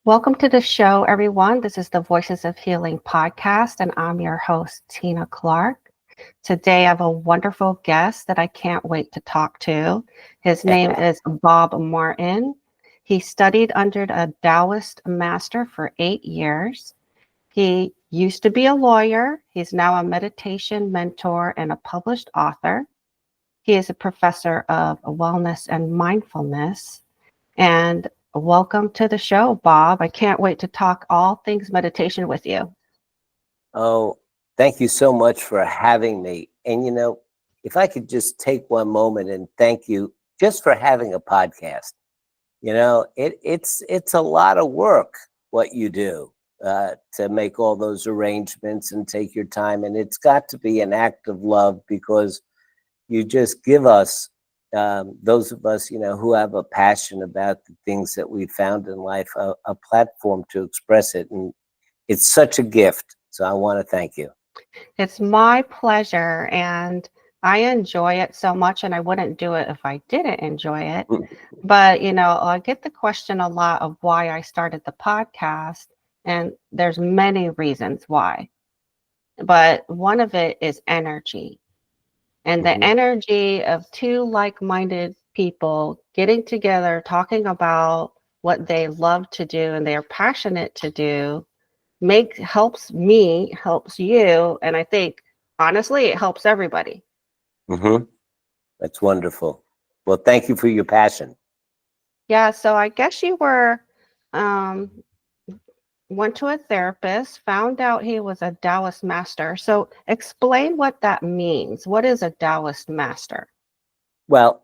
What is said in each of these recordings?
Welcome to the show, everyone. This is the Voices of Healing podcast, and I'm your host, Tina Clark. Today, I have a wonderful guest that I can't wait to talk to. His name is Bob Martin. He studied under a Taoist master for 8 years. He used to be a lawyer. He's now a meditation mentor and a published author. He is a professor of wellness and mindfulness. And welcome to the show, Bob. I can't wait to talk all things meditation with you. Oh, thank you so much for having me. And if I could just take one moment and thank you just for having a podcast. It's a lot of work what you do to make all those arrangements and take your time. And it's got to be an act of love because you just give us, those of us, who have a passion about the things that we found in life, a platform to express it. And it's such a gift. So I want to thank you. It's my pleasure, and I enjoy it so much, and I wouldn't do it if I didn't enjoy it. But, I get the question a lot of why I started the podcast, and there's many reasons why. But one of it is energy. And the energy of two like-minded people getting together, talking about what they love to do and they're passionate to do, helps me, helps you, and I think honestly it helps everybody. That's wonderful. Well, thank you for your passion. Yeah, so I guess you were went to a therapist, found out he was a Taoist master. So explain what that means. What is a Taoist master? Well,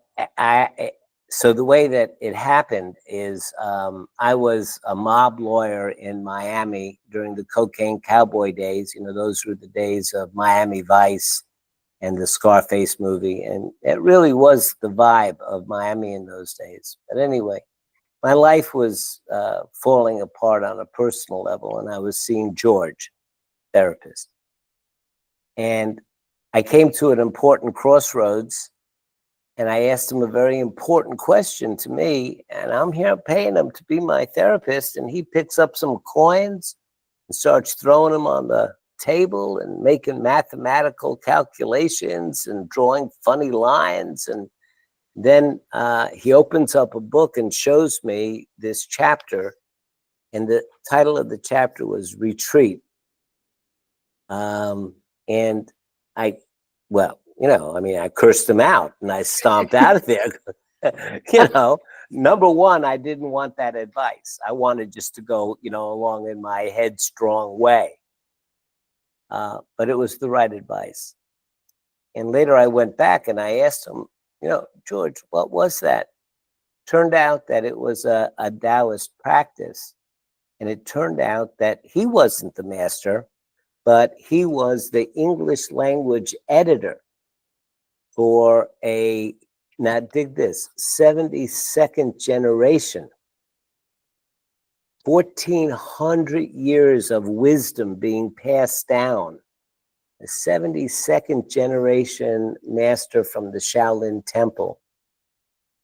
so the way that it happened is I was a mob lawyer in Miami during the cocaine cowboy days. Those were the days of Miami Vice and the Scarface movie. And it really was the vibe of Miami in those days. But anyway, my life was falling apart on a personal level, and I was seeing George, therapist. And I came to an important crossroads, and I asked him a very important question to me, and I'm here paying him to be my therapist, and he picks up some coins and starts throwing them on the table and making mathematical calculations and drawing funny lines. And then he opens up a book and shows me this chapter, and the title of the chapter was Retreat. And I cursed him out and I stomped out of there. Number one, I didn't want that advice. I wanted just to go, along in my headstrong way. But it was the right advice. And later I went back and I asked him, George, what was that? Turned out that it was a Taoist practice. And it turned out that he wasn't the master, but he was the English language editor for now dig this, 72nd generation, 1,400 years of wisdom being passed down. The 72nd generation master from the Shaolin Temple.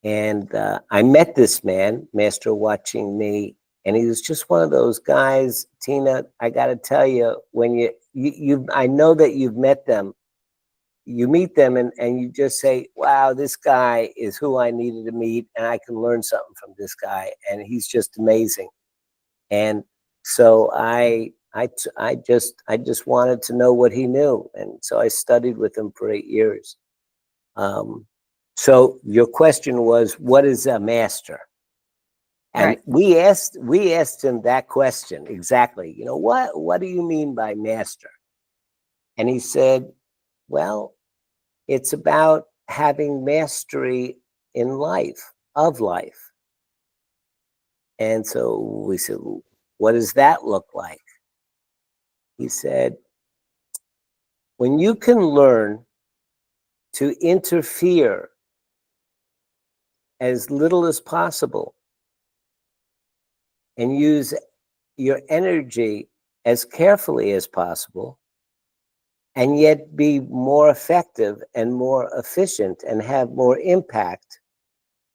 And I met this man, Master Watching Me, and he was just one of those guys, Tina, I got to tell you, when I know that you've met them, you meet them and you just say, wow, this guy is who I needed to meet, and I can learn something from this guy, and he's just amazing. And so I just wanted to know what he knew, and so I studied with him for 8 years. So your question was, what is a master? And Right. we asked him that question exactly. What do you mean by master? And he said, well, it's about having mastery in life, of life. And so we said, what does that look like? He said, when you can learn to interfere as little as possible and use your energy as carefully as possible, and yet be more effective and more efficient and have more impact,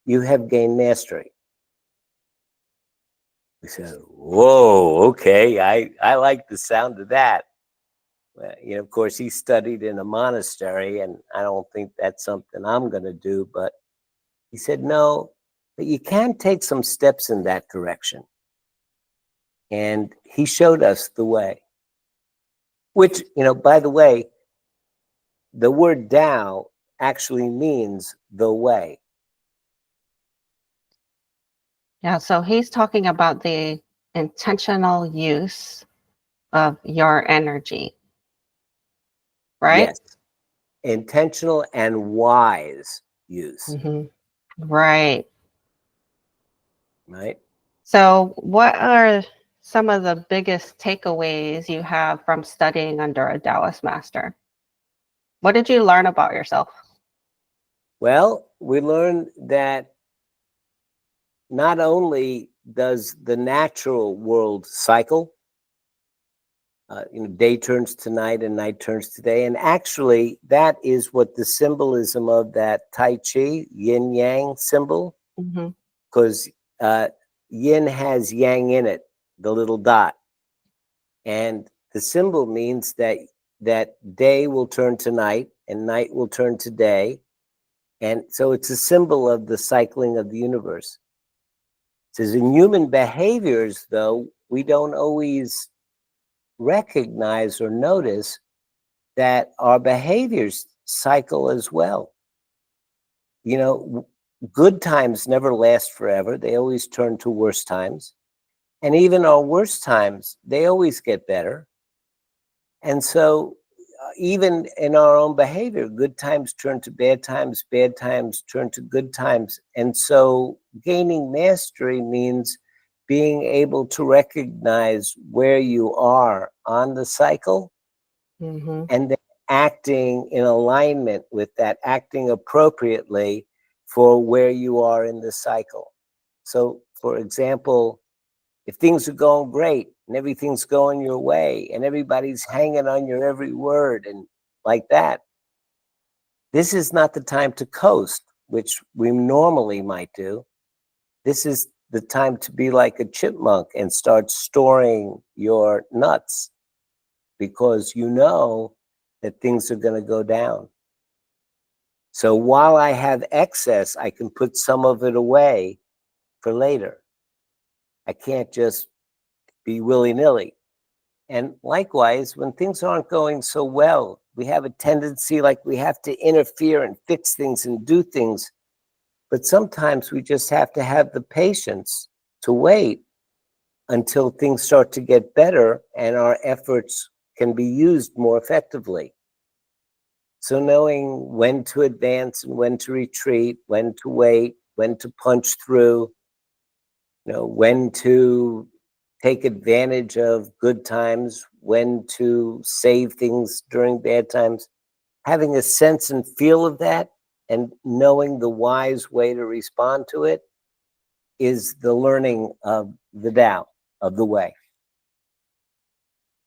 you have gained mastery. We said, whoa, okay, I like the sound of that. Well, of course, he studied in a monastery, and I don't think that's something I'm going to do. But he said, no, but you can take some steps in that direction. And he showed us the way, which, by the way, the word Tao actually means the way. Yeah, so he's talking about the intentional use of your energy, right? Yes, intentional and wise use, Hmm. Right. right? So, what are some of the biggest takeaways you have from studying under a Taoist master? What did you learn about yourself? Well, we learned that not only does the natural world cycle, day turns to night and night turns to day. And actually, that is what the symbolism of that Tai Chi, yin yang symbol, Hmm. because yin has yang in it, the little dot. And the symbol means that day will turn to night and night will turn to day. And so it's a symbol of the cycling of the universe. It says in human behaviors, though, we don't always recognize or notice that our behaviors cycle as well. Good times never last forever. They always turn to worse times. And even our worst times, they always get better. And so, even in our own behavior, good times turn to bad times turn to good times. And so, gaining mastery means being able to recognize where you are on the cycle Hmm. and then acting in alignment with that, acting appropriately for where you are in the cycle. So, for example, if things are going great and everything's going your way and everybody's hanging on your every word and like that, this is not the time to coast, which we normally might do. This is the time to be like a chipmunk and start storing your nuts because you know that things are going to go down. So while I have excess, I can put some of it away for later. I can't just be willy-nilly. And likewise, when things aren't going so well, we have a tendency like we have to interfere and fix things and do things. But sometimes we just have to have the patience to wait until things start to get better and our efforts can be used more effectively. So knowing when to advance and when to retreat, when to wait, when to punch through, when to take advantage of good times, when to save things during bad times, having a sense and feel of that and knowing the wise way to respond to it is the learning of the Tao, of the way.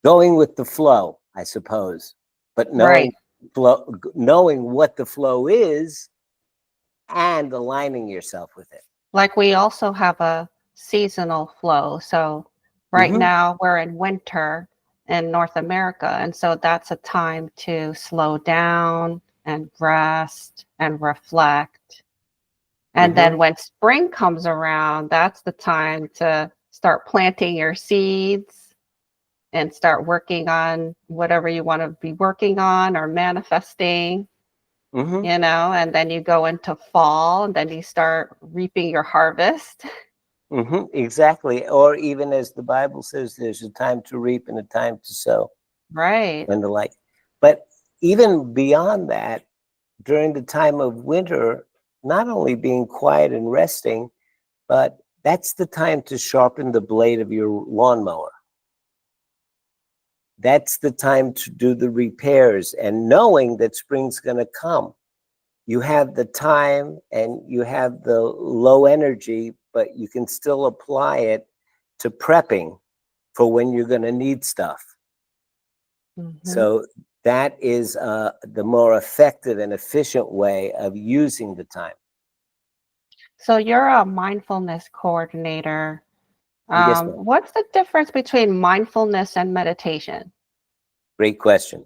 Going with the flow, I suppose, but Right. knowing what the flow is and aligning yourself with it. Like we also have a seasonal flow. So right Mm-hmm. now we're in winter in North America. And so that's a time to slow down and rest and reflect. And Mm-hmm. then when spring comes around, that's the time to start planting your seeds and start working on whatever you want to be working on or manifesting, Mm-hmm. and then you go into fall and then you start reaping your harvest. Mm-hmm. Exactly. Or even as the Bible says, there's a time to reap and a time to sow Right. and the like. But even beyond that, during the time of winter, not only being quiet and resting, but that's the time to sharpen the blade of your lawnmower. That's the time to do the repairs and knowing that spring's going to come. You have the time and you have the low energy, but you can still apply it to prepping for when you're going to need stuff. Hmm. So that is the more effective and efficient way of using the time. So you're a mindfulness coordinator. Yes, ma'am. What's the difference between mindfulness and meditation? Great question.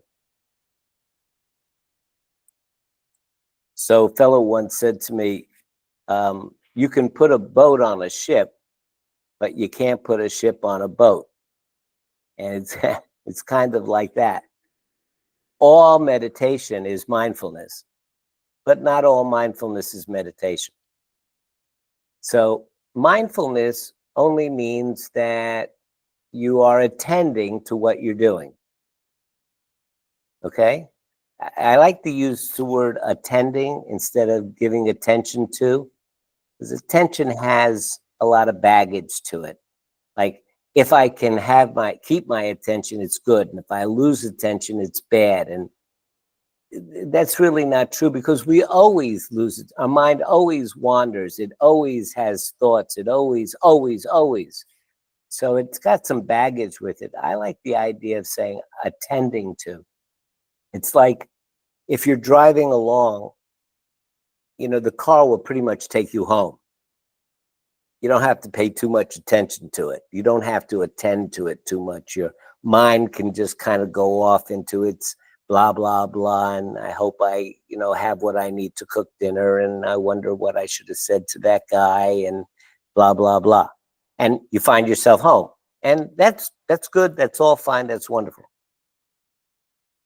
So a fellow once said to me, you can put a boat on a ship, but you can't put a ship on a boat. And it's, it's kind of like that. All meditation is mindfulness, but not all mindfulness is meditation. So mindfulness only means that you are attending to what you're doing. Okay? I like to use the word attending instead of giving attention to, because attention has a lot of baggage to it. Like, if I can keep my attention, it's good. And if I lose attention, it's bad. And that's really not true, because we always lose it. Our mind always wanders. It always has thoughts. It always. So it's got some baggage with it. I like the idea of saying attending to. It's like if you're driving along, the car will pretty much take you home. You don't have to pay too much attention to it. You don't have to attend to it too much. Your mind can just kind of go off into its blah, blah, blah. And I hope I, have what I need to cook dinner. And I wonder what I should have said to that guy, and blah, blah, blah. And you find yourself home. And that's good. That's all fine. That's wonderful.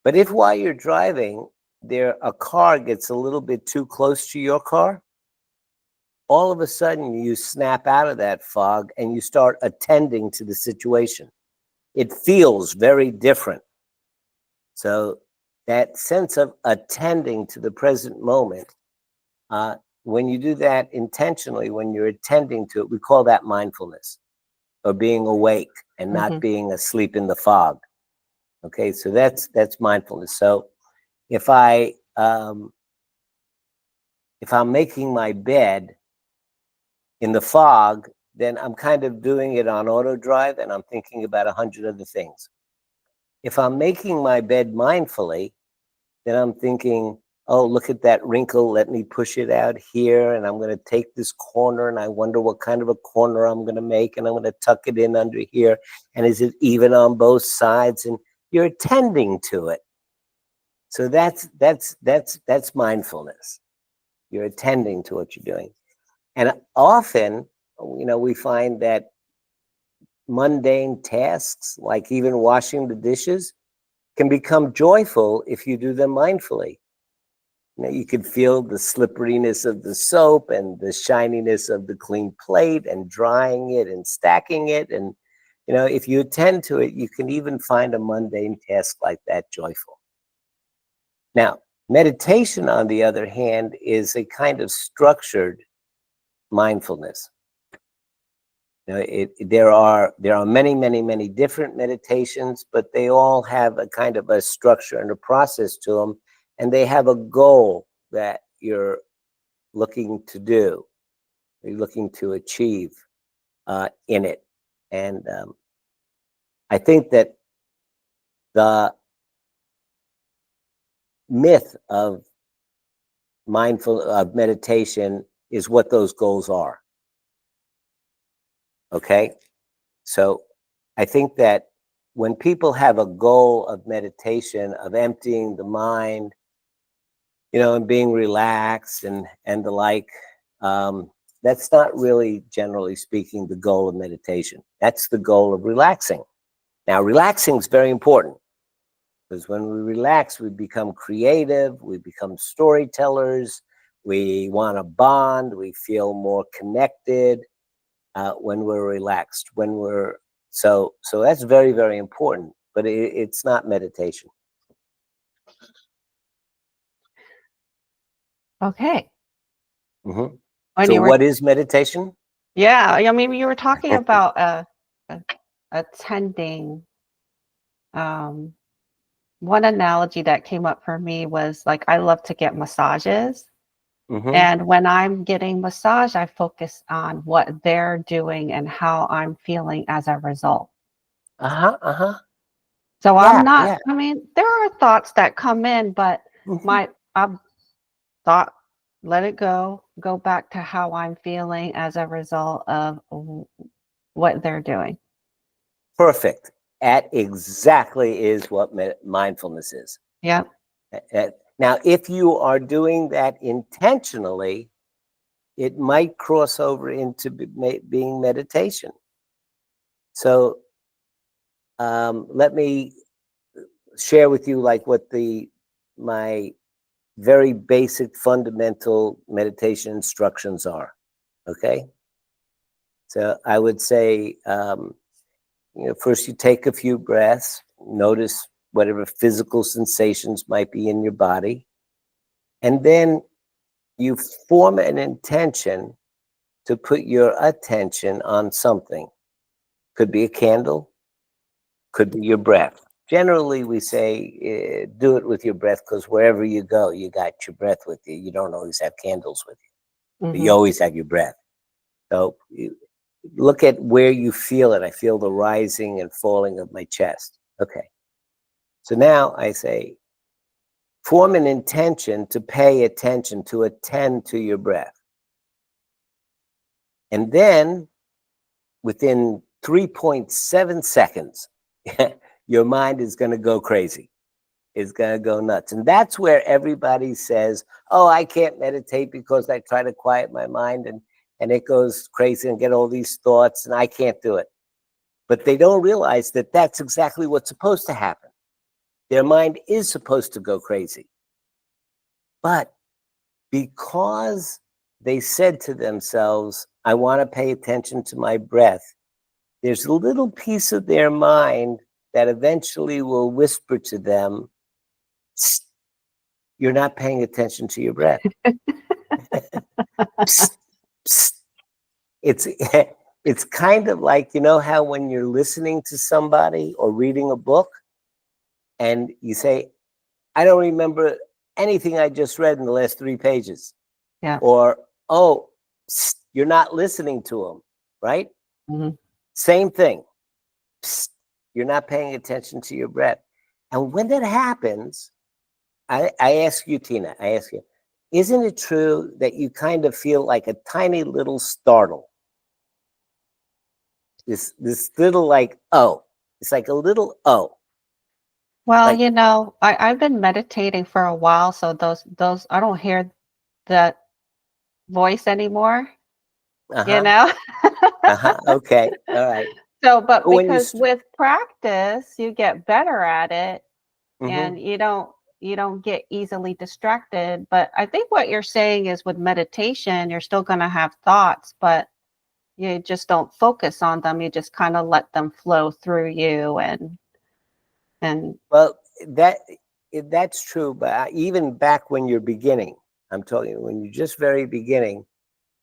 But if while you're driving, a car gets a little bit too close to your car, all of a sudden you snap out of that fog and you start attending to the situation. It feels very different. So that sense of attending to the present moment, when you do that intentionally, when you're attending to it, we call that mindfulness, or being awake and not being asleep in the fog. Okay, so that's mindfulness. So if I'm making my bed in the fog, then I'm kind of doing it on auto drive, and I'm thinking about 100 other things. If I'm making my bed mindfully, then I'm thinking, oh, look at that wrinkle. Let me push it out here. And I'm going to take this corner, and I wonder what kind of a corner I'm going to make. And I'm going to tuck it in under here. And is it even on both sides? And you're attending to it. So that's mindfulness. You're attending to what you're doing. And often, we find that mundane tasks, like even washing the dishes, can become joyful if you do them mindfully. You can feel the slipperiness of the soap and the shininess of the clean plate, and drying it and stacking it. And, if you attend to it, you can even find a mundane task like that joyful. Now, meditation, on the other hand, is a kind of structured mindfulness. There are many, many, many different meditations, but they all have a kind of a structure and a process to them, and they have a goal that you're looking to do, you're looking to achieve in it. And I think that the myth of meditation is what those goals are. Okay, so I think that when people have a goal of meditation, of emptying the mind, and being relaxed and the like, that's not really, generally speaking, the goal of meditation. That's the goal of relaxing. Now, relaxing is very important, because when we relax, we become creative, we become storytellers, we want to bond, we feel more connected when we're relaxed. So that's very, very important, but it's not meditation. Okay. Mm-hmm. When So you were, what is meditation? yeah, I mean, you were talking about attending. One analogy that came up for me was, like, I love to get massages. Mm-hmm. And when I'm getting massage, I focus on what they're doing and how I'm feeling as a result. So Yeah, I'm not, yeah. I mean, there are thoughts that come in, but Mm-hmm. I've thought, let it go back to how I'm feeling as a result of what they're doing. Perfect. That exactly is what mindfulness is. Yep. Now, if you are doing that intentionally, it might cross over into being meditation. So let me share with you like what my very basic fundamental meditation instructions are. Okay. So I would say, first you take a few breaths, notice whatever physical sensations might be in your body, and then you form an intention to put your attention on something. Could be a candle, could be your breath. Generally, we say do it with your breath because wherever you go, you got your breath with you. You don't always have candles with you, but you always have your breath. So you look at where you feel it. I feel the rising and falling of my chest. Okay. So now I say, form an intention to pay attention, to attend to your breath. And then within 3.7 seconds, your mind is going to go crazy. It's going to go nuts. And that's where everybody says, oh, I can't meditate because I try to quiet my mind and it goes crazy and get all these thoughts and I can't do it. But they don't realize that that's exactly what's supposed to happen. Their mind is supposed to go crazy. But because they said to themselves, I want to pay attention to my breath, there's a little piece of their mind that eventually will whisper to them, you're not paying attention to your breath. Psst, psst. It's kind of like, you know how when you're listening to somebody or reading a book and you say, I don't remember anything I just read in the last 3 pages. Yeah. Or, oh, psst, you're not listening to them, right? Same thing. Psst, you're not paying attention to your breath. And when that happens, I ask you, Tina, I ask you, isn't it true that you kind of feel like a tiny little startle? This little like, oh, it's like a little, oh. Well, Like, I've been meditating for a while, so those I don't hear that voice anymore, you uh-huh, know? okay, all right. So, but But when you, because with practice, you get better at it mm-hmm. and you don't get easily distracted. But I think what you're saying is with meditation, you're still going to have thoughts, but you just don't focus on them. You just kind of let them flow through you and Well, that's true, but even back when you're beginning, I'm telling you, when you're just very beginning,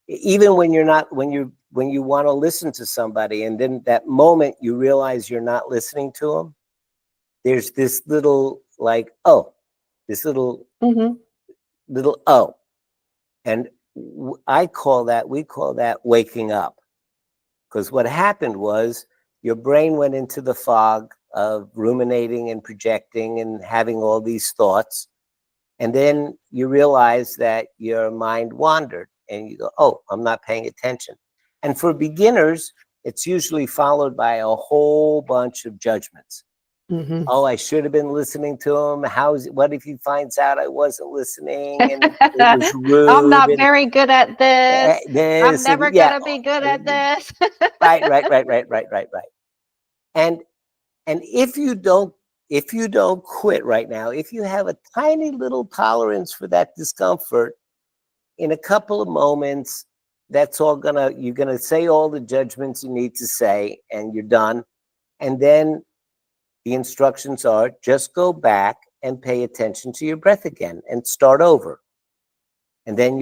even when you're not, when you want to listen to somebody, and then that moment you realize you're not listening to them, there's this little like, oh, this little Mhm. oh, and we call that waking up, because what happened was your brain went into the fog of ruminating and projecting and having all these thoughts. And then you realize that your mind wandered and you go, oh, I'm not paying attention. And for beginners, it's usually followed by a whole bunch of judgments. Mhm. Oh, I should have been listening to him. What if he finds out I wasn't listening and it was I'm rude not and very good at this. I'm this and never yeah. gonna be good at this. Right. And if you don't quit right now, if you have a tiny little tolerance for that discomfort, in a couple of moments, you're gonna say all the judgments you need to say, and you're done. And then the instructions are just go back and pay attention to your breath again and start over. And then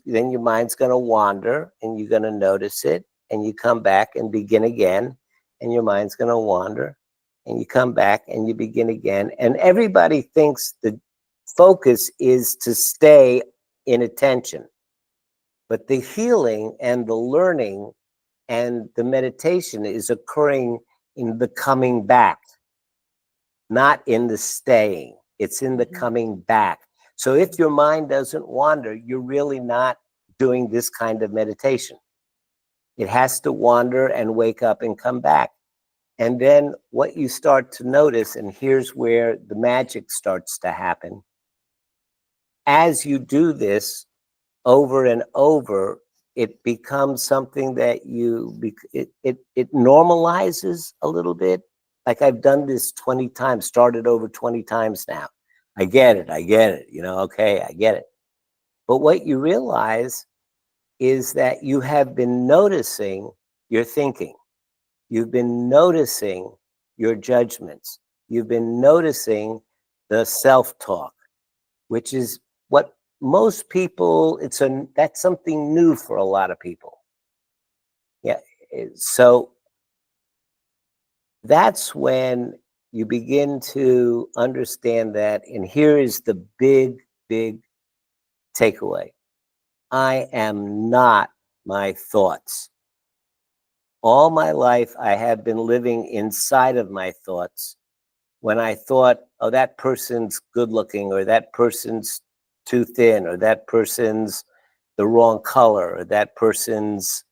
then your mind's gonna wander and you're gonna notice it, and you come back and begin again, and your mind's gonna wander and you come back and you begin again. And everybody thinks the focus is to stay in attention. But the healing and the learning and the meditation is occurring in the coming back, not in the staying. It's in the Mhm. coming back. So if your mind doesn't wander, you're really not doing this kind of meditation. It has to wander and wake up and come back. And then what you start to notice, and here's where the magic starts to happen. As you do this over and over, it becomes something that it normalizes a little bit. Like I've done this 20 times, started over 20 times now. I get it, okay, I get it. But what you realize is that you have been noticing your thinking. You've been noticing your judgments. You've been noticing the self-talk, which is what most people, that's something new for a lot of people. Yeah. So that's when you begin to understand that, and here is the big, big takeaway. I am not my thoughts. All my life, I have been living inside of my thoughts. When I thought, oh, that person's good looking, or that person's too thin, or that person's the wrong color, or that person's,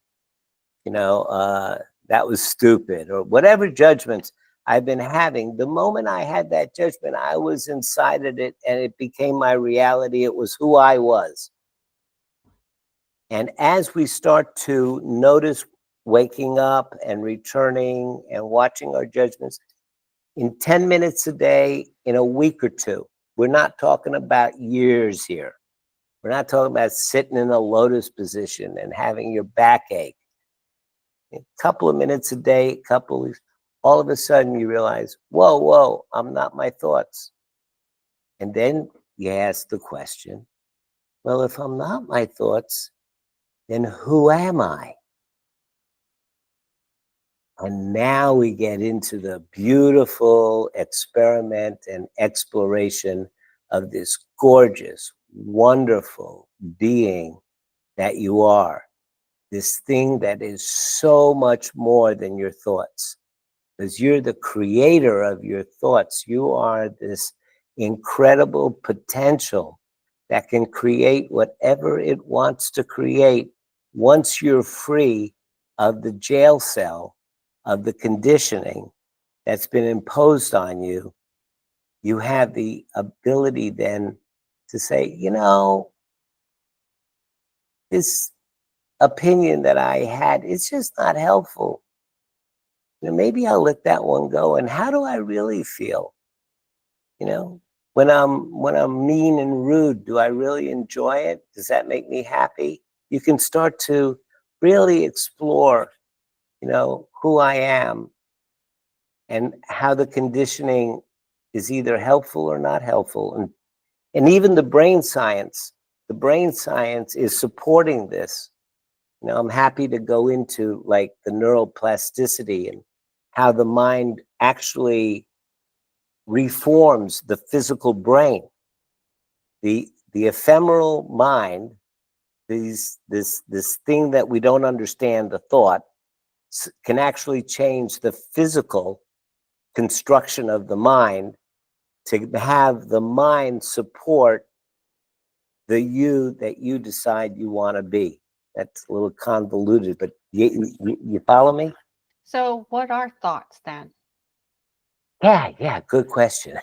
that was stupid, or whatever judgments I've been having, the moment I had that judgment, I was inside of it and it became my reality. It was who I was. And as we start to notice waking up and returning and watching our judgments, in 10 minutes a day, in a week or two, we're not talking about years here. We're not talking about sitting in a lotus position and having your back ache. A couple of minutes a day, all of a sudden you realize, whoa, I'm not my thoughts. And then you ask the question, well, if I'm not my thoughts, then who am I? And now we get into the beautiful experiment and exploration of this gorgeous, wonderful being that you are. This thing that is so much more than your thoughts. Because you're the creator of your thoughts. You are this incredible potential that can create whatever it wants to create once you're free of the jail cell, of the conditioning that's been imposed on you. You have the ability then to say, this opinion that I had, it's just not helpful. Maybe I'll let that one go. And how do I really feel? When I'm mean and rude, do I really enjoy it? Does that make me happy? You can start to really explore, who I am and how the conditioning is either helpful or not helpful. And even the brain science is supporting this. I'm happy to go into like the neuroplasticity and how the mind actually reforms the physical brain. The ephemeral mind, this thing that we don't understand, the thought, can actually change the physical construction of the mind to have the mind support the you that you decide you want to be. That's a little convoluted, but you follow me? So, what are thoughts then? Yeah, good question.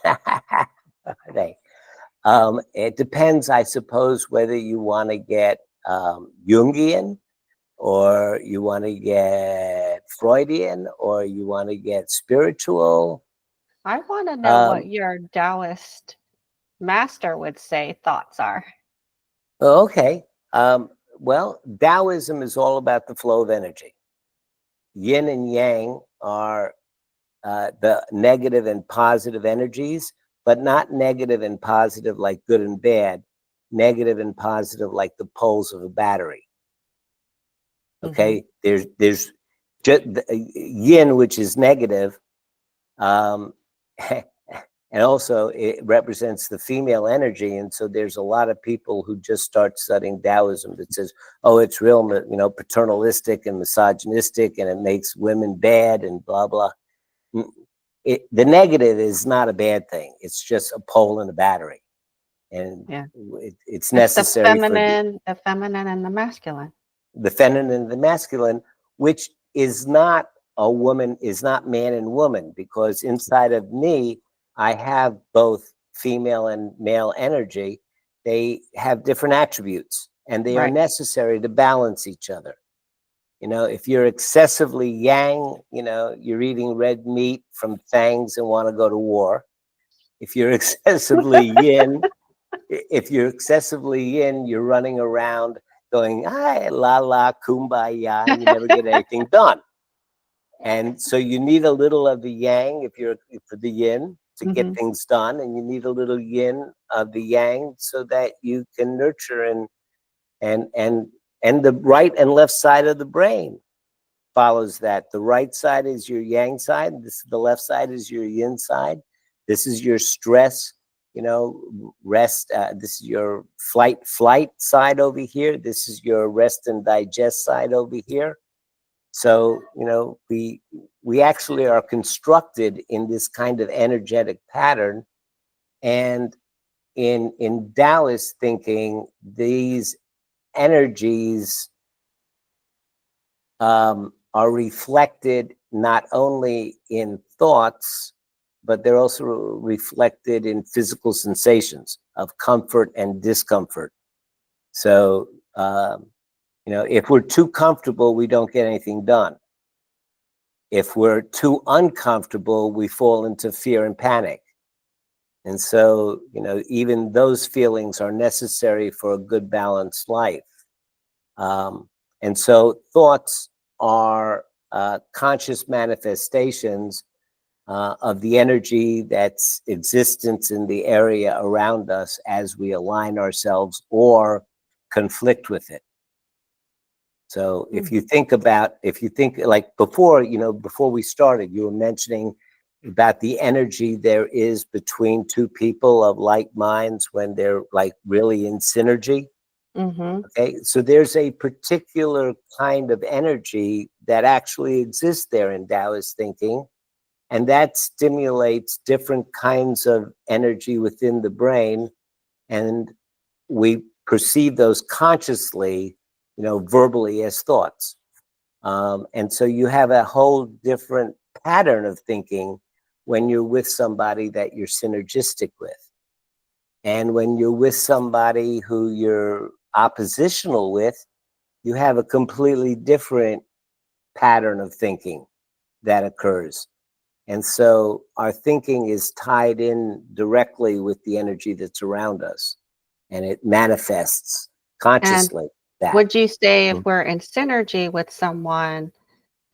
It depends, I suppose, whether you want to get Jungian, or you want to get Freudian, or you want to get spiritual. I want to know what your Taoist master would say thoughts are. Okay. Well, Taoism is all about the flow of energy. Yin and yang are the negative and positive energies, but not negative and positive like good and bad, negative and positive like the poles of a battery. Okay, there's just yin, which is negative, and also it represents the female energy. And so there's a lot of people who just start studying Taoism that says, oh, it's real, paternalistic and misogynistic, and it makes women bad and blah blah. The negative is not a bad thing. It's just a pole in a battery, and it's necessary the feminine and the masculine. The feminine and the masculine, which is not a woman, is not man and woman, because inside of me, I have both female and male energy. They have different attributes and they are Right. necessary to balance each other. You know, if you're excessively yang, you know, you're eating red meat from fangs and want to go to war. If you're excessively yin, if you're excessively yin, you're running around going, hi, la la, kumbaya, and you never get anything done. And so you need a little of the yang if you're for the yin to get Hmm. things done, and you need a little yin of the yang so that you can nurture and and and the right and left side of the brain follows that. The right side is your yang side. The left side is your yin side. This is your stress, you know, rest. This is your flight side over here. This is your rest and digest side over here. So, you know, we actually are constructed in this kind of energetic pattern. And in Taoist thinking, these energies are reflected not only in thoughts, but they're also reflected in physical sensations of comfort and discomfort. So, you know, if we're too comfortable, we don't get anything done. If we're too uncomfortable, we fall into fear and panic. And so, you know, even those feelings are necessary for a good balanced life. And so thoughts are conscious manifestations of the energy that's existence in the area around us as we align ourselves or conflict with it. So if you think like before, you know, before we started, you were mentioning about the energy there is between two people of like minds when they're like really in synergy. Hmm. Okay, so there's a particular kind of energy that actually exists there in Taoist thinking, and that stimulates different kinds of energy within the brain, and we perceive those consciously, you know, verbally as thoughts. And so you have a whole different pattern of thinking when you're with somebody that you're synergistic with. And when you're with somebody who you're oppositional with, you have a completely different pattern of thinking that occurs. And so our thinking is tied in directly with the energy that's around us, and it manifests And consciously that. would you say if we're in synergy with someone,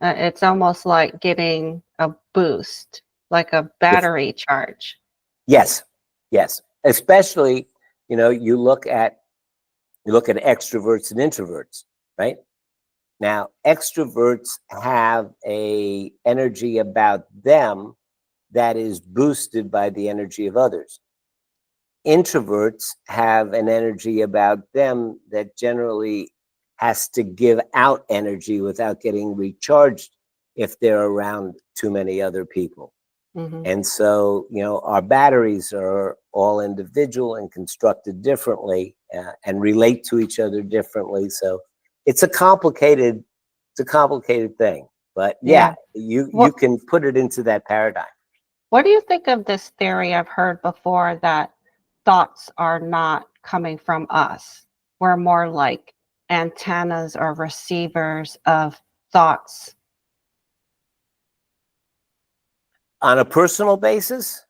it's almost like getting a boost, like a If battery charge? yes, yes, especially, you know, you look at extroverts and introverts, right? Now, extroverts have a energy about them that is boosted by the energy of others. Introverts have an energy about them that generally has to give out energy without getting recharged if they're around too many other people. Hmm. And so, you know, our batteries are all individual and constructed differently and relate to each other differently. So it's a complicated thing. But yeah, Yeah. you What can put it into that paradigm. What do you think of this theory I've heard before that thoughts are not coming from us? We're more like antennas or receivers of thoughts. On a personal basis,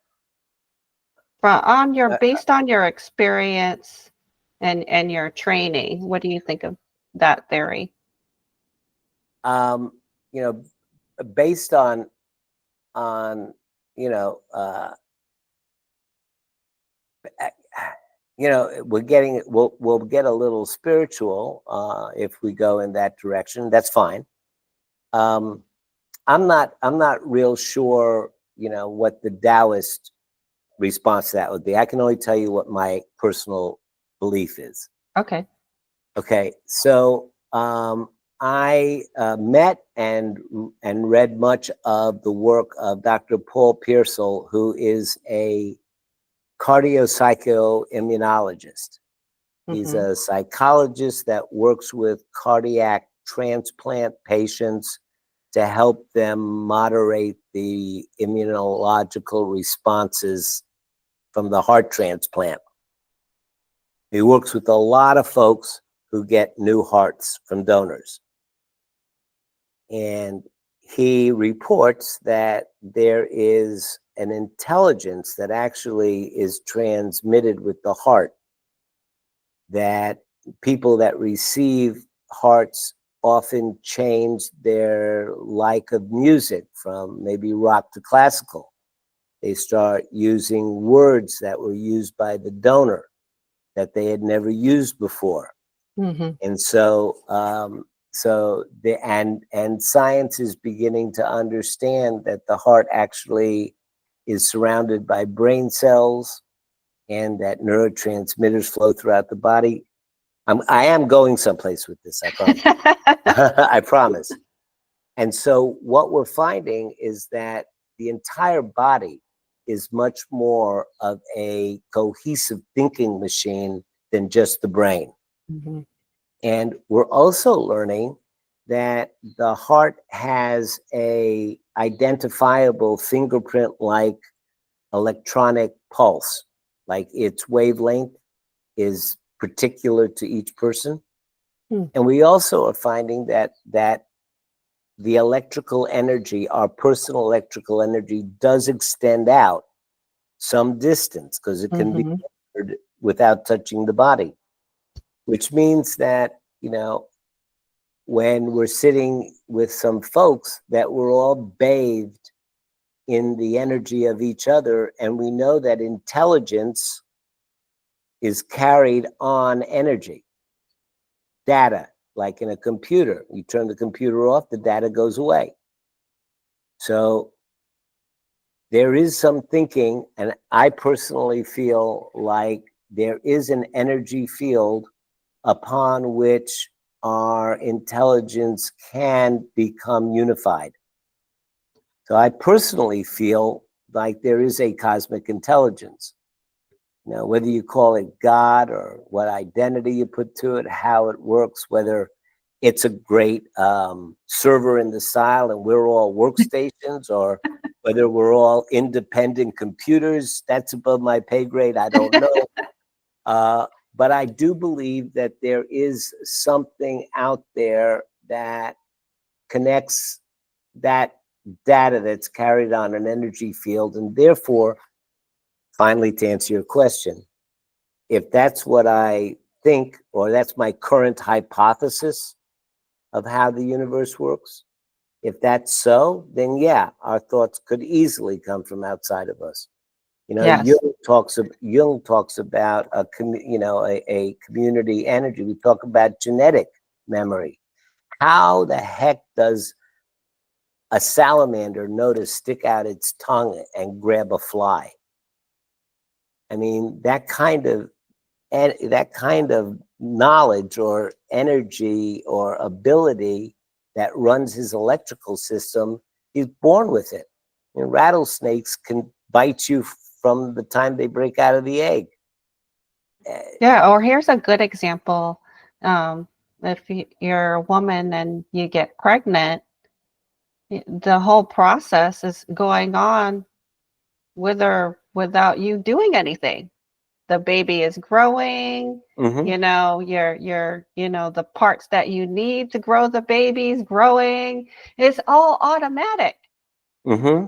From on your uh, based on your experience and your training, what do you think of that theory? um, you know, based on you know, uh, you know, we'll get a little spiritual if we go in that direction. That's fine. Um, I'm not real sure, you know, what the Taoist response to that would be. I can only tell you what my personal belief is. Okay. Okay, so I met and read much of the work of Dr. Paul Pearsall, who is a cardiopsychoimmunologist. He's Hmm. a psychologist that works with cardiac transplant patients to help them moderate the immunological responses from the heart transplant. He works with a lot of folks who get new hearts from donors. And he reports that there is an intelligence that actually is transmitted with the heart, that people that receive hearts often change their like of music from maybe rock to classical. They start using words that were used by the donor that they had never used before. Mhm. And so and science is beginning to understand that the heart actually is surrounded by brain cells and that neurotransmitters flow throughout the body. I am going someplace with this, I promise. I promise. And so what we're finding is that the entire body is much more of a cohesive thinking machine than just the brain. Mhm. And we're also learning that the heart has a identifiable fingerprint like electronic pulse, like its wavelength is particular to each person. Hmm. And we also are finding that the electrical energy, our personal electrical energy, does extend out some distance because it can be Mhm. measured without touching the body, which means that, when we're sitting with some folks, that we're all bathed in the energy of each other, and we know that intelligence is carried on energy, data, like in a computer. You turn the computer off, the data goes away. So there is some thinking, and I personally feel like there is an energy field upon which our intelligence can become unified. So I personally feel like there is a cosmic intelligence. Now, whether you call it God or what identity you put to it, how it works, whether it's a great server in the style and we're all workstations, or whether we're all independent computers, that's above my pay grade. I don't know. But I do believe that there is something out there that connects that data that's carried on an energy field. And therefore, finally, to answer your question, if that's what I think, or that's my current hypothesis of how the universe works, if that's so, then yeah, our thoughts could easily come from outside of us. Yes. Jung talks about a community energy. We talk about genetic memory. How the heck does a salamander know to stick out its tongue and grab a fly? I mean, that kind of knowledge or energy or ability that runs his electrical system, he's born with it. Rattlesnakes can bite you from the time they break out of the egg. Yeah, or here's a good example. Um, if you're a woman and you get pregnant, the whole process is going on with or without you doing anything. The baby is growing, Mm-hmm. the parts that you need to grow the baby's growing. It's all automatic. Mm-hmm.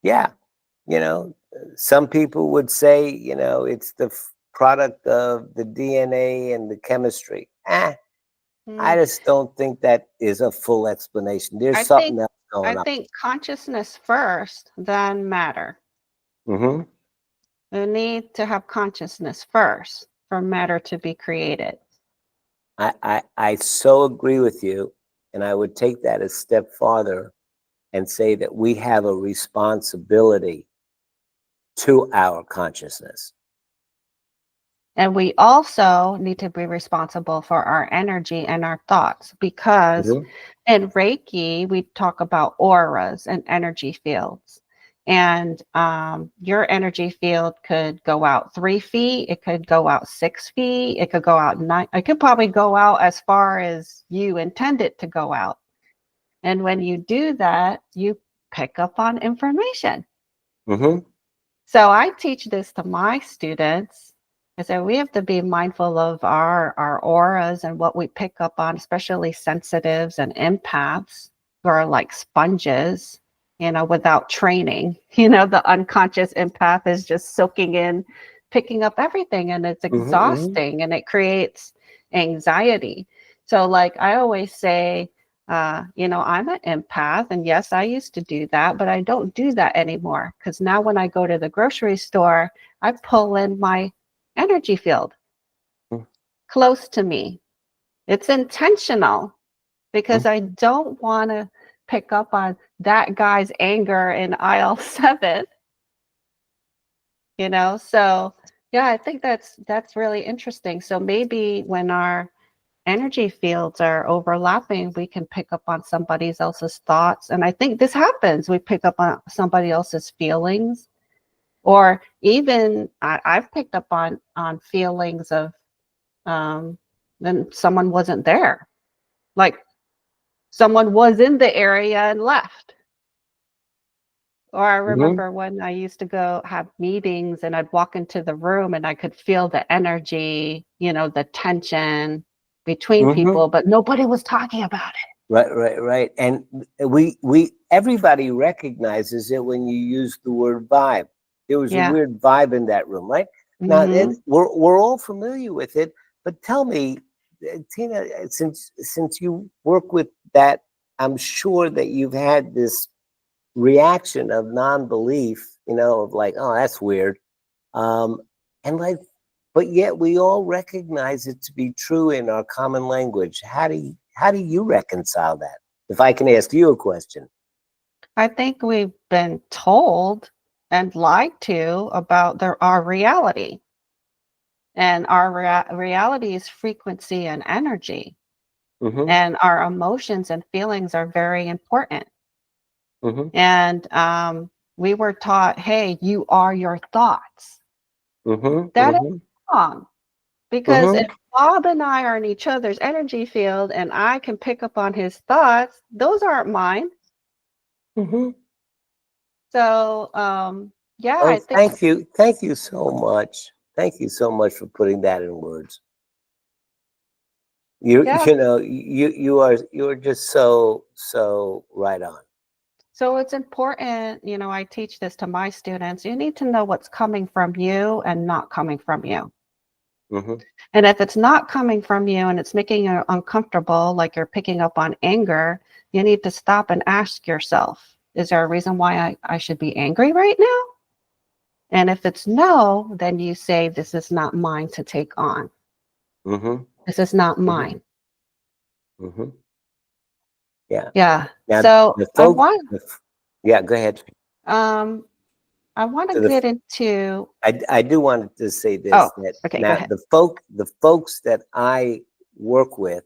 Yeah. Some people would say, it's the product of the DNA and the chemistry. I Mm, just don't think that is a full explanation. There's I something think else I going on. think consciousness first, then matter. Mm-hmm. You need to have consciousness first for matter to be created. I so agree with you. And I would take that a step farther and say that we have a responsibility to our consciousness. And we also need to be responsible for our energy and our thoughts because Mm-hmm. in Reiki, we talk about auras and energy fields. And your energy field could go out 3 feet, it could go out 6 feet, it could go out 9, it could probably go out as far as you intend it to go out. And when you do that, you pick up on information. Mm-hmm. So I teach this to my students. I say we have to be mindful of our auras and what we pick up on, especially sensitives and empaths who are like sponges, without training. The unconscious empath is just soaking in, picking up everything, and it's Mm-hmm. exhausting and it creates anxiety. So, like I always say, I'm an empath, and yes, I used to do that, but I don't do that anymore because now when I go to the grocery store, I pull in my energy field close to me. It's intentional because I don't want to pick up on that guy's anger in aisle 7, So, yeah, I think that's really interesting. So maybe when our energy fields are overlapping, we can pick up on somebody else's thoughts. And I think this happens. We pick up on somebody else's feelings, or even I've picked up on feelings of then someone wasn't there. Like someone was in the area and left. Or I Mm-hmm. remember when I used to go have meetings and I'd walk into the room and I could feel the energy, the tension between Mm-hmm. people, but nobody was talking about it. Right, right, right. And everybody recognizes it when you use the word vibe. There was a Yeah. weird vibe in that room, right? Now, and Mhm. we're all familiar with it, but tell me, Tina, since you work with that, I'm sure that you've had this reaction of non-belief, of like, oh, that's weird. Um, and like, but yet we all recognize it to be true in our common language. How do you reconcile that? If I can ask you a question. I think we've been told and lied to about our reality. And our reality is frequency and energy. Mm-hmm. And our emotions and feelings are very important. Mm-hmm. And we were taught, hey, you are your thoughts. Mm-hmm. That is Mm-hmm. wrong. Because if Bob and I are in each other's energy field and I can pick up on his thoughts, those aren't mine. Mm-hmm. So, yeah, Oh, I think thank you. Thank you so much. Thank you so much for putting that in words. You yeah. you know you are just so right on. So it's important, I teach this to my students. You need to know what's coming from you and not coming from you. Mm-hmm. And if it's not coming from you and it's making you uncomfortable, like you're picking up on anger, you need to stop and ask yourself, is there a reason why I should be angry right now? And if it's no, then you say, this is not mine to take on. Mm-hmm. This is not Mm-hmm. mine. Mm-hmm. Yeah. Yeah. Now So the folk. Yeah. Go ahead. um, I want to So the get into, I do want to say oh, this, that okay, go now ahead. the folks that I work with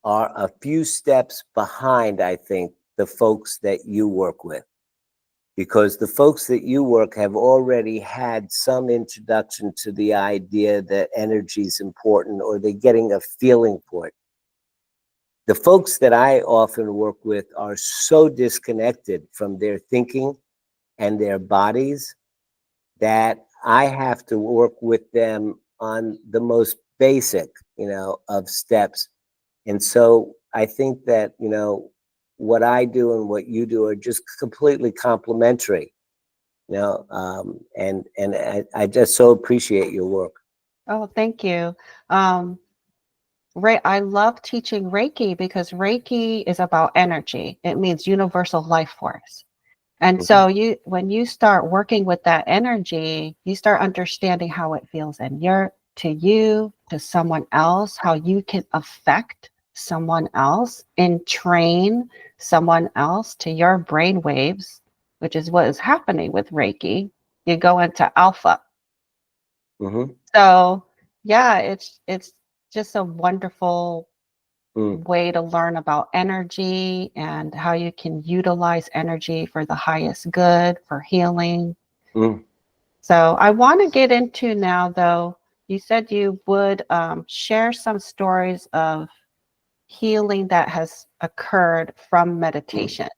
are a few steps behind, I think, the folks that you work with, because the folks that you work have already had some introduction to the idea that energy is important, or they're getting a feeling for it. The folks that I often work with are so disconnected from their thinking and their bodies that I have to work with them on the most basic, of steps. And so I think that, what I do and what you do are just completely complementary, and I just so appreciate your work. Oh, thank you. Um, I love teaching Reiki because Reiki is about energy. It means universal life force. And Mhm. so when you start working with that energy, you start understanding how it feels to you, to someone else, how you can affect someone else and train someone else to your brain waves, which is what is happening with Reiki. You go into alpha. Mhm. So yeah, it's just a wonderful Mm, way to learn about energy and how you can utilize energy for the highest good, for healing. mm. So I want to get into now, though. You said you would share some stories of healing that has occurred from meditation.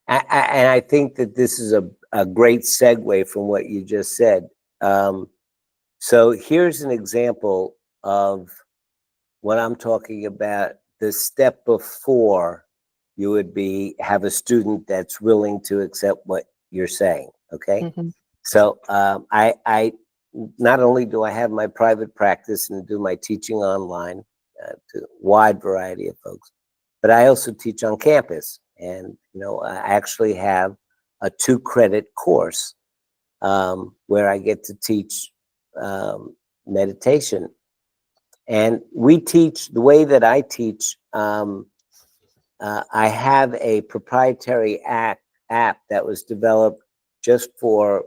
And I think that this is a great segue from what you just said. Um, so here's an example of what I'm talking about. The step before you would be have a student that's willing to accept what you're saying. Okay. Mhm. So I not only do I have my private practice and do my teaching online to a wide variety of folks, but I also teach on campus. And, I actually have a 2-credit course where I get to teach meditation. And we teach the way that I teach. I have a proprietary app that was developed just for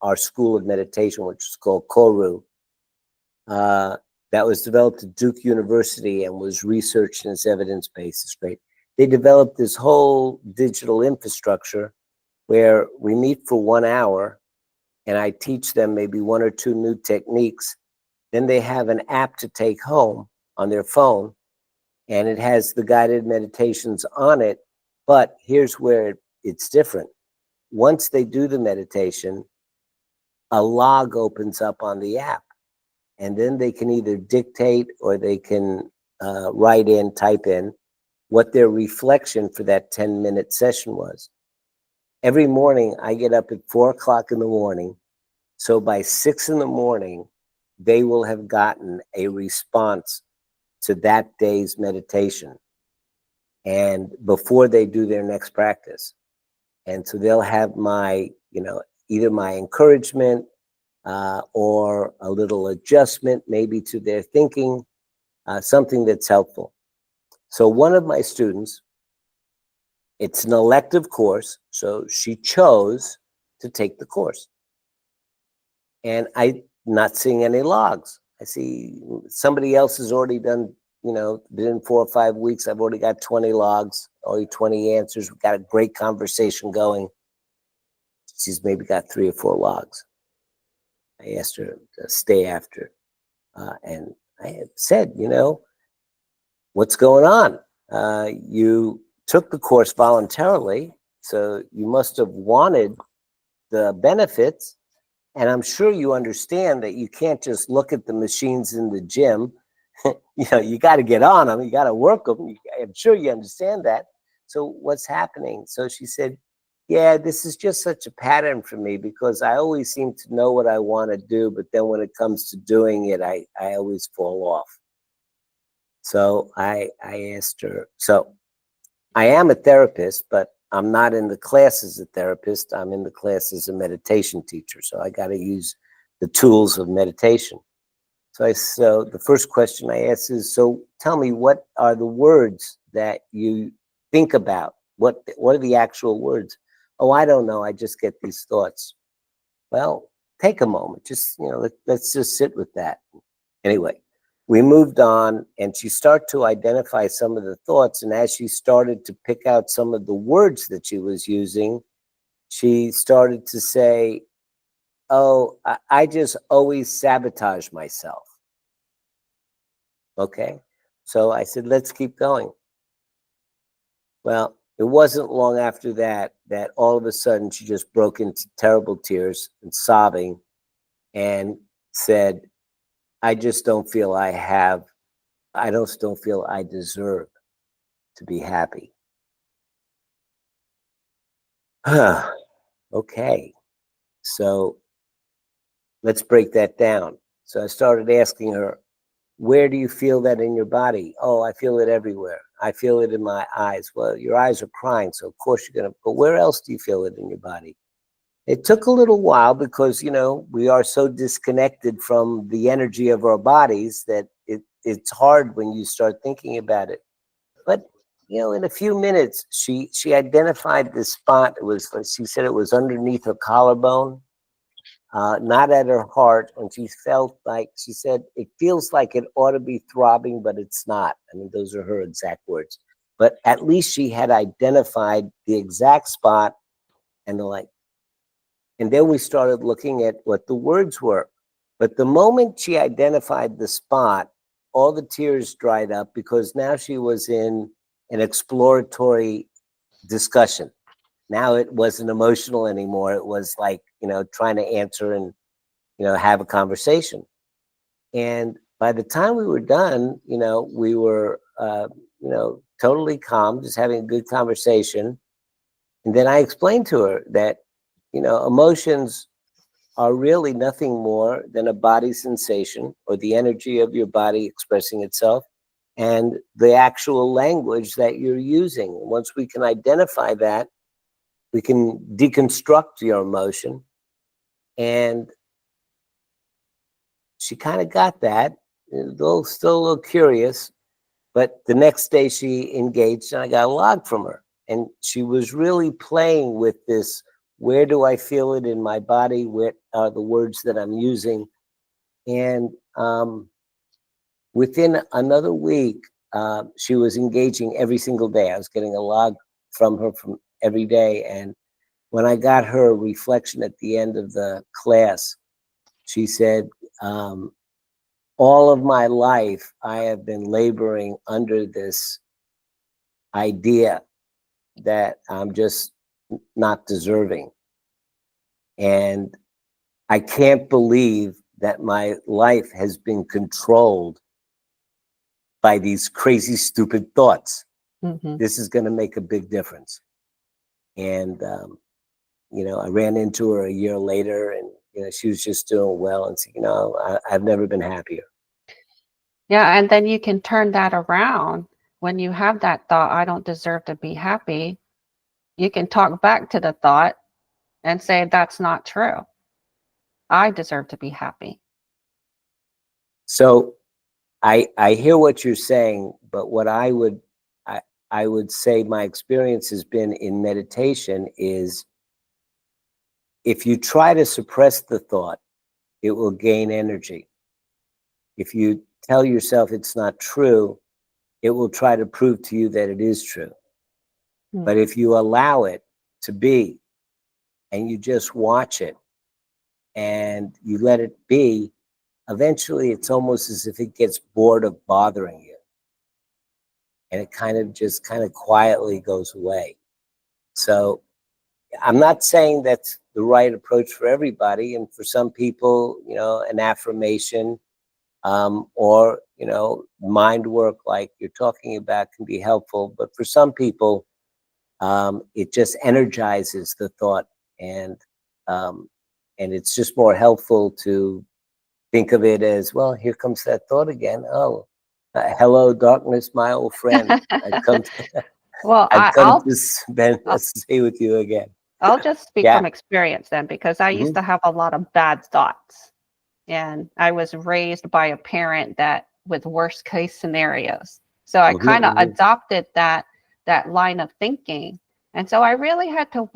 our School of Meditation, which is called Koru. That was developed at Duke University and was researched in its evidence base. It's great. They developed this whole digital infrastructure where we meet for 1 hour and I teach them maybe 1 or 2 new techniques. Then they have an app to take home on their phone, and it has the guided meditations on it. But here's where it's different. Once they do the meditation, a log opens up on the app, and then they can either dictate or they can type in what their reflection for that 10-minute session was. Every morning, I get up at 4 o'clock in the morning. So by 6 in the morning, they will have gotten a response to that day's meditation, and before they do their next practice. And so they'll have my, either my encouragement or a little adjustment maybe to their thinking, something that's helpful. So one of my students, it's an elective course, so she chose to take the course. And I'm not seeing any logs. I see somebody else has already done, within 4 or 5 weeks, I've already got 20 logs, already 20 answers. We've got a great conversation going. She's maybe got 3 or 4 logs. I asked her to stay after. And I had said, what's going on? You took the course voluntarily, so you must have wanted the benefits. And I'm sure you understand that you can't just look at the machines in the gym. You got to get on them. You got to work them. I'm sure you understand that. So what's happening? So she said, yeah, this is just such a pattern for me because I always seem to know what I want to do. But then when it comes to doing it, I always fall off. So I asked her, so I am a therapist, but I'm not in the class as a therapist. I'm in the class as a meditation teacher. So I got to use the tools of meditation. So the first question I asked is, so tell me, what are the words that you think about? What are the actual words? Oh, I don't know. I just get these thoughts. Well, take a moment. Just, let's just sit with that. Anyway, we moved on and she started to identify some of the thoughts. And as she started to pick out some of the words that she was using, she started to say, oh, I just always sabotage myself. Okay. So I said, let's keep going. Well, it wasn't long after that all of a sudden she just broke into terrible tears and sobbing and said, I just don't feel don't feel I deserve to be happy. Okay. So let's break that down. So I started asking her, where do you feel that in your body? Oh, I feel it everywhere. I feel it in my eyes. Well, your eyes are crying, so of course you're going to, but where else do you feel it in your body? It took a little while because, we are so disconnected from the energy of our bodies that it's hard when you start thinking about it. But, in a few minutes, she identified this spot. She said it was underneath her collarbone. not at her heart, and she felt like, she said, it feels like it ought to be throbbing, but it's not. I mean, those are her exact words. But at least she had identified the exact spot and the like. And then we started looking at what the words were. But the moment she identified the spot, all the tears dried up, because now she was in an exploratory discussion. Now it wasn't emotional anymore. It was like, trying to answer and, have a conversation. And by the time we were done, we were, totally calm, just having a good conversation. And then I explained to her that, emotions are really nothing more than a body sensation, or the energy of your body expressing itself, and the actual language that you're using. Once we can identify that, we can deconstruct your emotion. And she kind of got that, still a little curious. But the next day she engaged, and I got a log from her. And she was really playing with this: where do I feel it in my body? What are the words that I'm using? And within another week, she was engaging every single day. I was getting a log from her from every day. And when I got her reflection at the end of the class, she said, all of my life, I have been laboring under this idea that I'm just not deserving. And I can't believe that my life has been controlled by these crazy, stupid thoughts. Mm-hmm. This is going to make a big difference. And, I ran into her a year later, and, she was just doing well, and said, I've never been happier. Yeah, and then you can turn that around. When you have that thought, I don't deserve to be happy, you can talk back to the thought and say, that's not true. I deserve to be happy. So I hear what you're saying, but what I would say my experience has been in meditation is, if you try to suppress the thought, it will gain energy. If you tell yourself it's not true, it will try to prove to you that it is true. But if you allow it to be, and you just watch it and you let it be, eventually it's almost as if it gets bored of bothering you. And it kind of quietly goes away. So I'm not saying that's the right approach for everybody. And for some people, an affirmation, or, mind work like you're talking about can be helpful. But for some people, it just energizes the thought, and it's just more helpful to think of it as, well, here comes that thought again. Oh, hello, darkness, my old friend. I've come to, Well, I've come to spend I'll stay with you again. I'll just speak Yeah. from experience then, because I used Mm-hmm. to have a lot of bad thoughts. And I was raised by a parent that with worst case scenarios. So I kind of Mm-hmm. adopted that line of thinking. And so I really had to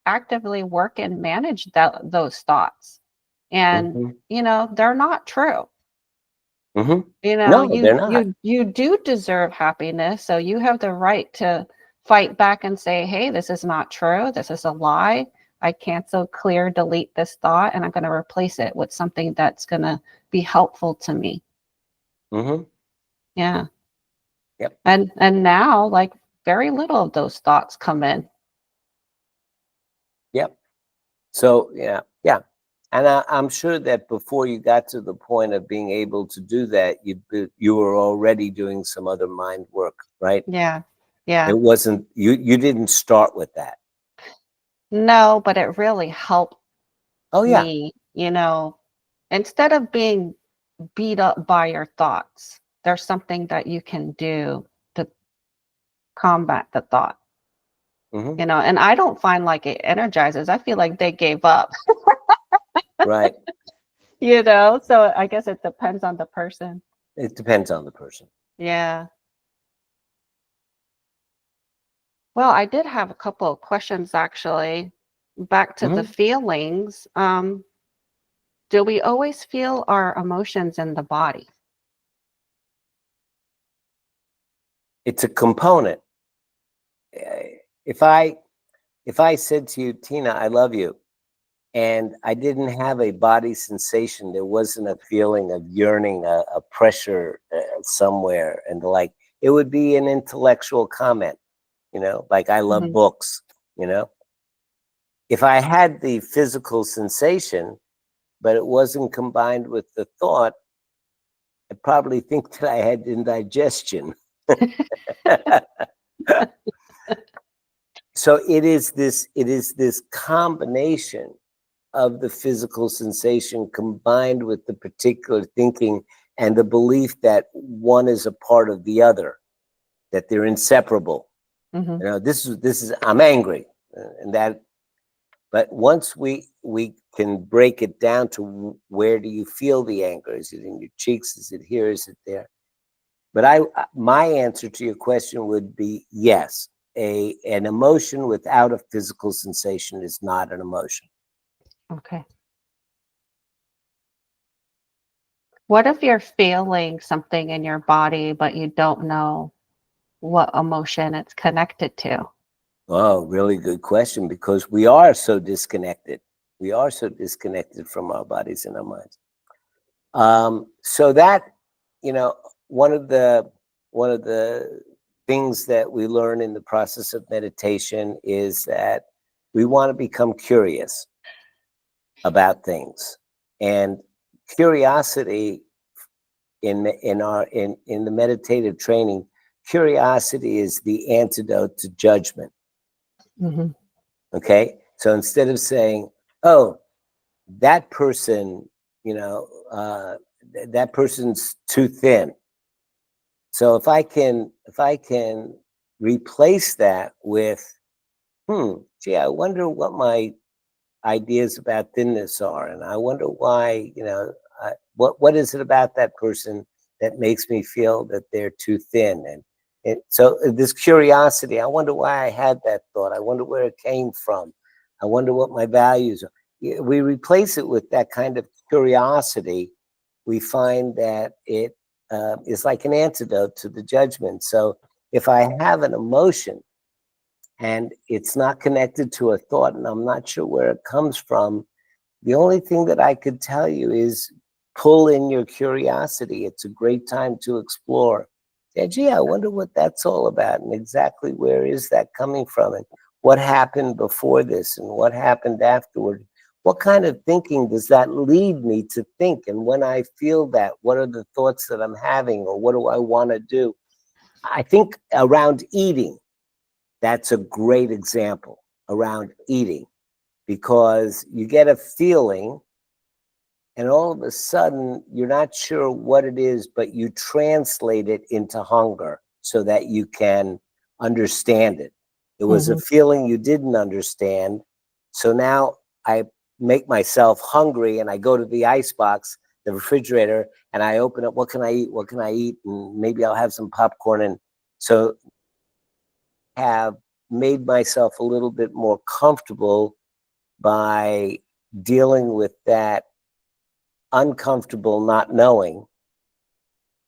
actively work and manage those thoughts. And Mm-hmm. they're not true. Mm-hmm. You know, No, you they're not. you do deserve happiness, so you have the right to fight back and say, "Hey, this is not true. This is a lie. I cancel, clear, delete this thought, and I'm going to replace it with something that's going to be helpful to me." Mm-hmm. Yeah. Yep. And now, like, very little of those thoughts come in. Yep. So yeah. And I'm sure that before you got to the point of being able to do that, you were already doing some other mind work, right? Yeah. Yeah. It wasn't, you didn't start with that. No, but it really helped Oh yeah. me, instead of being beat up by your thoughts, there's something that you can do to combat the thought, Mm-hmm. and I don't find like it energizes. I feel like they gave up, Right. so I guess it depends on the person. It depends on the person. Yeah. Well, I did have a couple of questions actually. Back to the Mm-hmm. feelings. Do we always feel our emotions in the body? It's a component. If I said to you, Tina, I love you, and I didn't have a body sensation, there wasn't a feeling of yearning, a pressure somewhere, and the like, it would be an intellectual comment, like I love Mhm. books, If I had the physical sensation, but it wasn't combined with the thought, I probably think that I had indigestion. So it is this combination of the physical sensation combined with the particular thinking and the belief that one is a part of the other, that they're inseparable. Mhm. This is I'm angry, and that. But once we can break it down to where do you feel the anger? Is it in your cheeks? Is it here? Is it there? But my answer to your question would be yes. An emotion without a physical sensation is not an emotion. Okay. What if you're feeling something in your body, but you don't know what emotion it's connected to? Oh, really good question, because we are so disconnected. We are so disconnected from our bodies and our minds. So that, you know, one of the one of the things that we learn in the process of meditation is that we want to become curious about things, and curiosity in the meditative training, curiosity is the antidote to judgment. Mhm. Okay, so instead of saying, "Oh, that person, you know, that person's too thin," so if I can replace that with, gee, I wonder what my ideas about thinness are, and I wonder why, what is it about that person that makes me feel that they're too thin, and so this curiosity, I wonder why I had that thought, I wonder where it came from, I wonder what my values are. We replace it with that kind of curiosity, we find that it is like an antidote to the judgment. So if I have an emotion and it's not connected to a thought and I'm not sure where it comes from, the only thing that I could tell you is pull in your curiosity. It's a great time to explore. Say, gee, I wonder what that's all about, and exactly where is that coming from, and what happened before this, and what happened afterward. What kind of thinking does that lead me to think? And when I feel that, what are the thoughts that I'm having, or what do I want to do? I think around eating, that's a great example around eating, because you get a feeling and all of a sudden you're not sure what it is, but you translate it into hunger so that you can understand it. It was a Mhm. feeling you didn't understand. So now I make myself hungry and I go to the ice box, the refrigerator, and I open up, what can I eat? What can I eat? And maybe I'll have some popcorn. And so I have made myself a little bit more comfortable by dealing with that uncomfortable not knowing,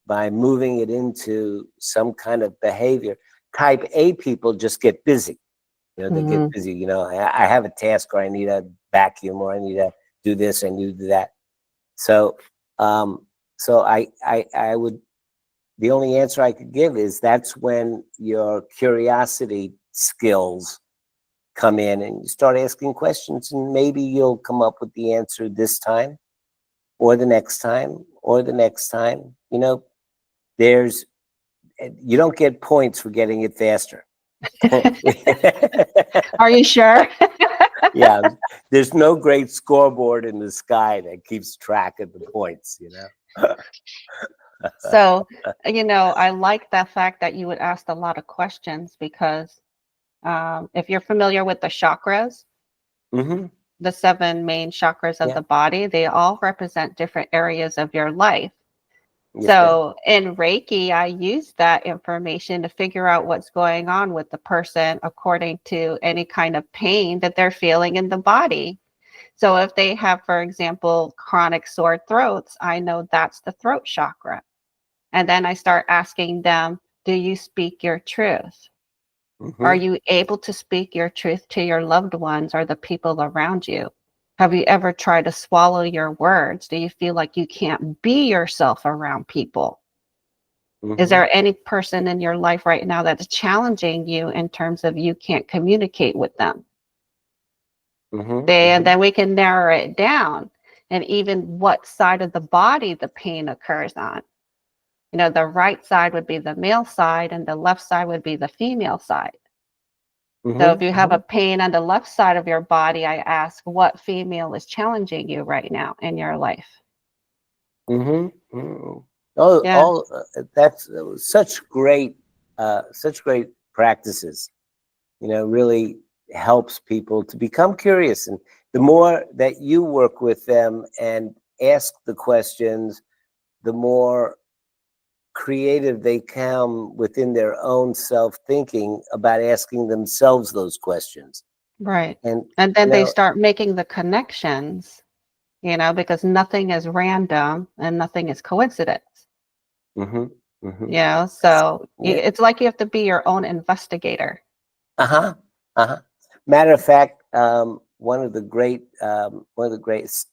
by moving it into some kind of behavior. Type A people just get busy. They get Mhm. busy. I have a task, or I need a vacuum, or I need to do this, I need to do that. So, so I would. The only answer I could give is that's when your curiosity skills come in, and you start asking questions, and maybe you'll come up with the answer this time, or the next time, or the next time. There's you don't get points for getting it faster. Are you sure? Yeah, there's no great scoreboard in the sky that keeps track of the points. So, I like the fact that you would ask a lot of questions because if you're familiar with the chakras, Hmm. the seven main chakras of Yeah. the body, they all represent different areas of your life. Yes, ma'am. So in Reiki, I use that information to figure out what's going on with the person according to any kind of pain that they're feeling in the body. So if they have, for example, chronic sore throats, I know that's the throat chakra. And then I start asking them, do you speak your truth? Are Mm-hmm. you able to speak your truth to your loved ones or the people around you? Have you ever tried to swallow your words? Do you feel like you can't be yourself around people? Is Mm-hmm. there any person in your life right now that's challenging you in terms of you can't communicate with them? Mm-hmm. And Mm-hmm. then we can narrow it down and even what side of the body the pain occurs on. You know, the right side would be the male side and the left side would be the female side. So if you have Mm-hmm. a pain on the left side of your body, I ask what female is challenging you right now in your life? Mm-hmm. Mm-hmm. Oh, Yeah, all that's such great practices. Really helps people to become curious, and the more that you work with them and ask the questions, the more creative they come within their own self thinking about asking themselves those questions. right. And And you then they know, start making the connections, because nothing is random and nothing is coincidence. mm-hmm, mm-hmm. So Yeah. it's like you have to be your own investigator. Uh-huh. Uh-huh. Matter of fact, one of the great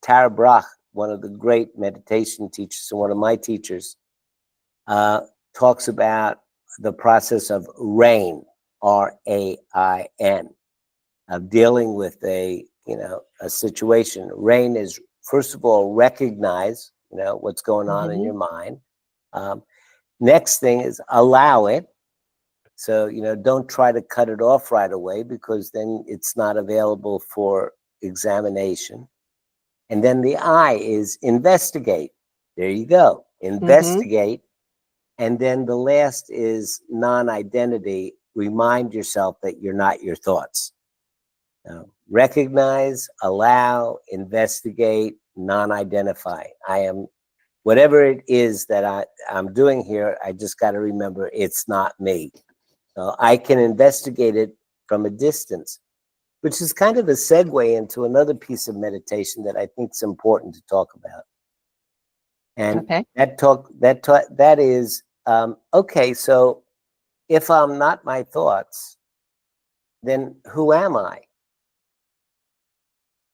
Tara Brach, one of the great meditation teachers, and one of my teachers, uh, talks about the process of RAIN, RAIN, of dealing with a situation. RAIN is, first of all, recognize what's going on in your Hmm. mind. Um, Next thing is allow it. So, don't try to cut it off right away, because then it's not available for examination. And then the I is investigate. There you go. Hmm. Investigate. And then the last is non identity. Remind yourself that you're not your thoughts. Recognize, allow, investigate, non identify. I am whatever it is that I'm doing here. I just got to remember it's not me. So I can investigate it from a distance, which is kind of a segue into another piece of meditation that I think is important to talk about. And Okay. that is okay. So if I'm not my thoughts, then who am I?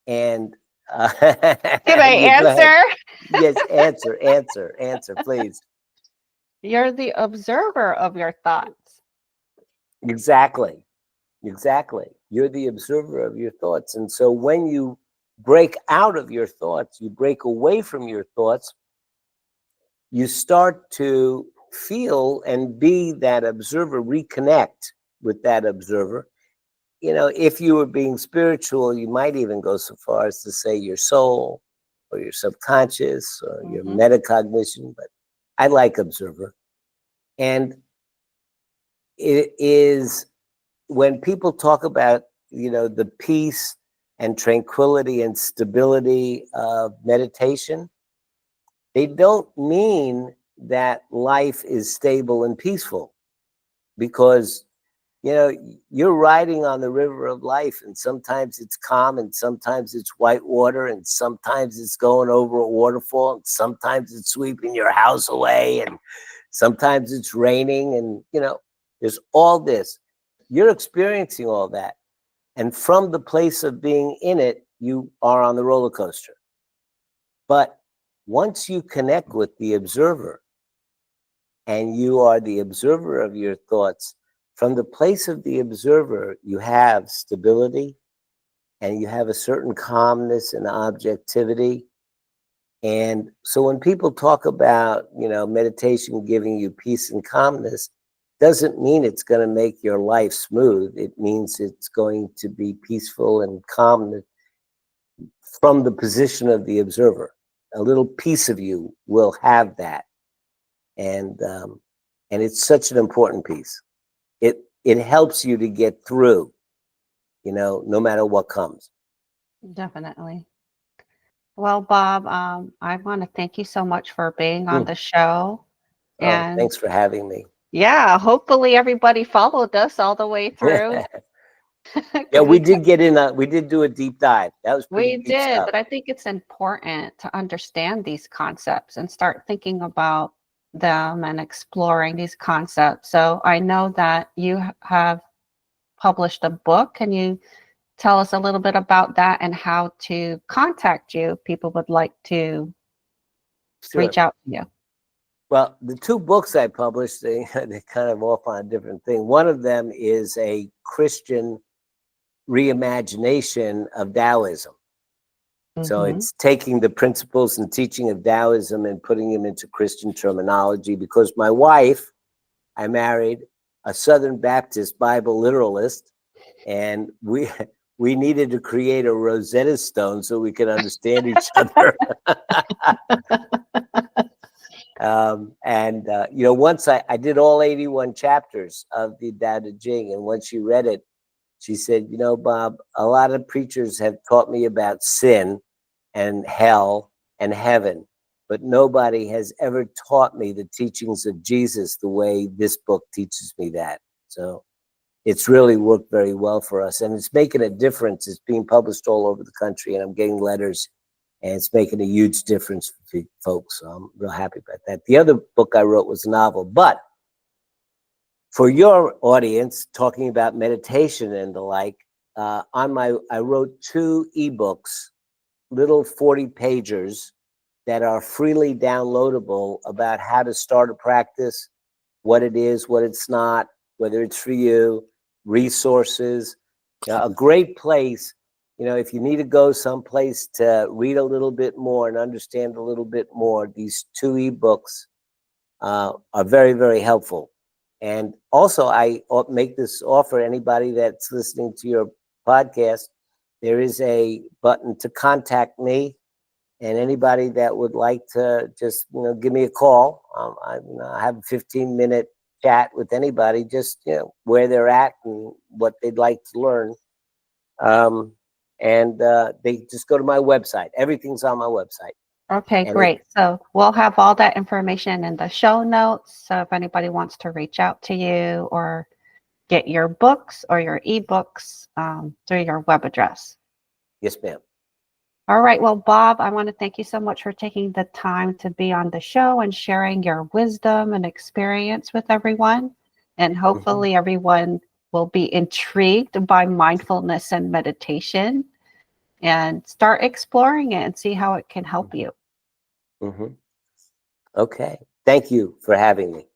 And Can I you go ahead. answer? Yes, answer, please. You're the observer of your thoughts. Exactly, exactly. You're the observer of your thoughts. And so when you break out of your thoughts, you break away from your thoughts, you start to feel and be that observer, reconnect with that observer. If you were being spiritual, you might even go so far as to say your soul or your subconscious or your Hmm. metacognition, but I like observer. And it is when people talk about, the peace and tranquility and stability of meditation, they don't mean that life is stable and peaceful, because you're riding on the river of life, and sometimes it's calm, and sometimes it's white water, and sometimes it's going over a waterfall, and sometimes it's sweeping your house away, and sometimes it's raining, and there's all this. You're experiencing all that, and from the place of being in it, you are on the roller coaster. But once you connect with the observer, and you are the observer of your thoughts, from the place of the observer, you have stability, and you have a certain calmness and objectivity. And so when people talk about, meditation giving you peace and calmness, doesn't mean it's going to make your life smooth. It means it's going to be peaceful and calm from the position of the observer. A little piece of you will have that. And and it's such an important piece. It helps you to get through, no matter what comes. Definitely. Well, Bob, I want to thank you so much for being on Hmm. the show. Oh, And thanks for having me. yeah, hopefully everybody followed us all the way through. Yeah, 'Cause we did get in. We did do a deep dive. That was pretty we deep did, stuff. but I think it's important to understand these concepts and start thinking about them and exploring these concepts. So I know that you have published a book. Can you tell us a little bit about that and how to contact you if people would like to Sure. reach out to you? Well, the two books I published, they're kind of off on a different thing. One of them is a Christian reimagination of Taoism. So Hmm. it's taking the principles and teaching of Taoism and putting them into Christian terminology, because my wife, I married a Southern Baptist Bible literalist, and we needed to create a Rosetta Stone so we could understand each other. Once I did all 81 chapters of the Tao Te Ching, and once she read it, she said, Bob, a lot of preachers have taught me about sin and hell and heaven, but nobody has ever taught me the teachings of Jesus the way this book teaches me that. So it's really worked very well for us, and it's making a difference. It's being published all over the country, and I'm getting letters, and it's making a huge difference for folks. So I'm real happy about that. The other book I wrote was a novel, but for your audience, talking about meditation and the like, I wrote 2 ebooks, little 40 pagers that are freely downloadable about how to start a practice, what it is, what it's not, whether it's for you, resources. A great place, if you need to go someplace to read a little bit more and understand a little bit more, these 2 ebooks are very, very helpful. And also, I make this offer, anybody that's listening to your podcast, there is a button to contact me, and anybody that would like to just give me a call. I have a 15-minute chat with anybody, just where they're at and what they'd like to learn. They just go to my website. Everything's on my website. Okay, And it, great. So we'll have all that information in the show notes. So if anybody wants to reach out to you or get your books or your ebooks through your web address. yes, ma'am. All right. Well, Bob, I want to thank you so much for taking the time to be on the show and sharing your wisdom and experience with everyone. And Mm-hmm. hopefully everyone will be intrigued by mindfulness and meditation and start exploring it and see how it can help you. Mm-hmm. Okay. Thank you for having me.